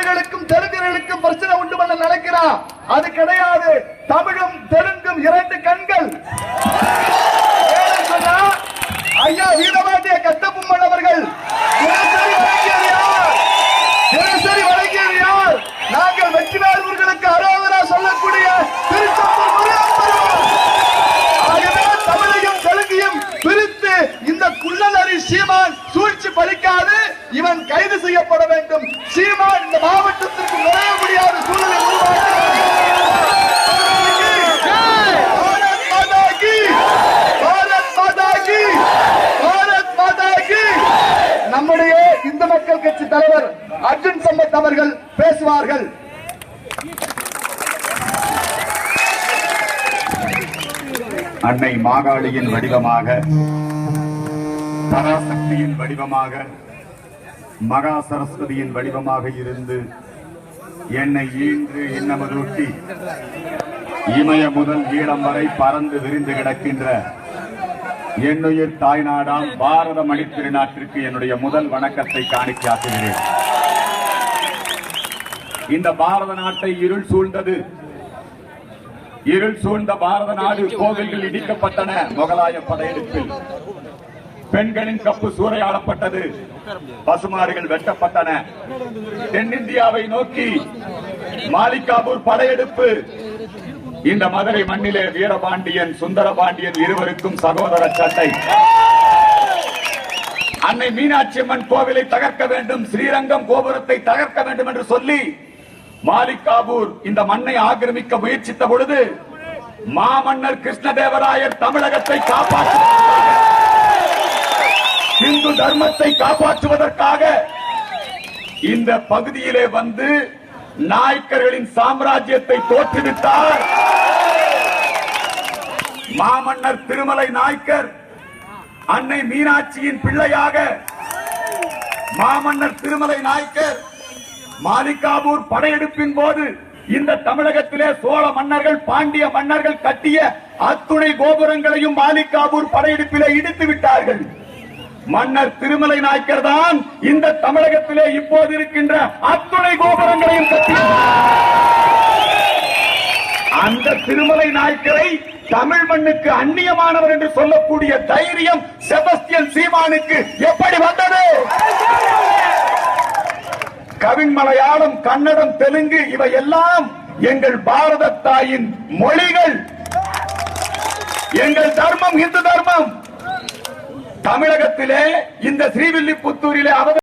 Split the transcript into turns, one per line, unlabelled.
தமிழர்களுக்கும் தெலுங்கர்களுக்கும் பிரச்சனை உண்டு பண்ண நினைக்கிறான். அது கிடையாது. தமிழும் தெலுங்கும் இரண்டு கண்கள். ஐயா வீரபாண்டிய கட்டபொம்மன் அவர்கள் தினசரி வழங்கியது யார்? நாங்கள் வெற்றிவேல் முருகனுக்கு அரோகரா சொல்லக்கூடிய திருச்செந்தூர். ஆகவே தமிழையும் தெலுங்கையும் பிரித்து இந்த குள்ளநரி சீமான் சூழ்ச்சி பலிக்காது. இவன் கைது செய்யப்பட வேண்டும். சீமான் இந்த மாவட்டத்திற்கு நுழைய முடியாத சூழலை உருவாக்கி நம்முடைய இந்து மக்கள் கட்சி தலைவர் அர்ஜுன் சம்பத் அவர்கள் பேசுவார்கள்.
அன்னை மாகாளியின் வடிவமாக, பராசக்தியின் வடிவமாக, மகா சரஸ்வதியின் வடிவமாக இருந்து என்னை ஈன்று இன்னமதூட்டி இமய முதல் ஈழம் வரை பறந்து விரிந்து கிடக்கின்ற என்னுயிர் தாய்நாடாம் பாரத மணித்திருநாட்டிற்கு என்னுடைய முதல் வணக்கத்தை காணிக்கையாக்குகிறேன். இந்த பாரத நாட்டை இருள் சூழ்ந்தது. இருள் சூழ்ந்த பாரத நாடு. கோவில்கள் இடிக்கப்பட்டன. முகலாய படையெடுப்பில் பெண்களின் கப்பு சூறையாடப்பட்டது. பசுமாடுகள் வெட்டப்பட்டன. தென்னிந்தியாவை நோக்கி மாலிகாபூர் படையெடுப்பு. இந்த மதுரை மண்ணிலே வீரபாண்டியன் சுந்தரபாண்டியன் இருவருக்கும் சகோதர சண்டை. அன்னை மீனாட்சி அம்மன் கோவிலை தகர்க்க வேண்டும், ஸ்ரீரங்கம் கோபுரத்தை தகர்க்க வேண்டும் என்று சொல்லி மாலிகாபூர் இந்த மண்ணை ஆக்கிரமிக்க முயற்சித்த பொழுது மாமன்னர் கிருஷ்ணதேவராயர் தமிழகத்தை காப்பாற்றுவதற்காக, இந்து தர்மத்தை காப்பாற்றுவதற்காக இந்த பகுதியிலே வந்து நாயக்கர்களின் சாம்ராஜ்யத்தை தோற்றுவித்தார். மாமன்னர் திருமலை நாயக்கர் அன்னை மீனாட்சியின் பிள்ளையாக மாமன்னர் திருமலை நாயக்கர் மாலிகாபூர் படையெடுப்பின் போது இந்த தமிழகத்திலே சோழ மன்னர்கள் பாண்டிய மன்னர்கள் கட்டிய அத்துணை கோபுரங்களையும் மாலிகாபூர் படையெடுப்பிலே இடித்து விட்டார்கள். மன்னர் திருமலை நாயக்கர் தான் இந்த தமிழகத்திலே இப்போது இருக்கின்ற அத்துணை கோபுரங்களையும் கட்டினார். அந்த திருமலை நாயக்கரை தமிழ் மண்ணுக்கு அந்நியமானவர் என்று சொல்லக்கூடிய தைரியம் செபஸ்டியன் சீமானுக்கு எப்படி வந்தது? கவின் மலையாளம், கன்னடம், தெலுங்கு இவையெல்லாம் எங்கள் பாரத தாயின் மொழிகள். எங்கள் தர்மம் இந்து தர்மம். தமிழகத்திலே இந்த ஸ்ரீவில்லிபுத்தூரிலே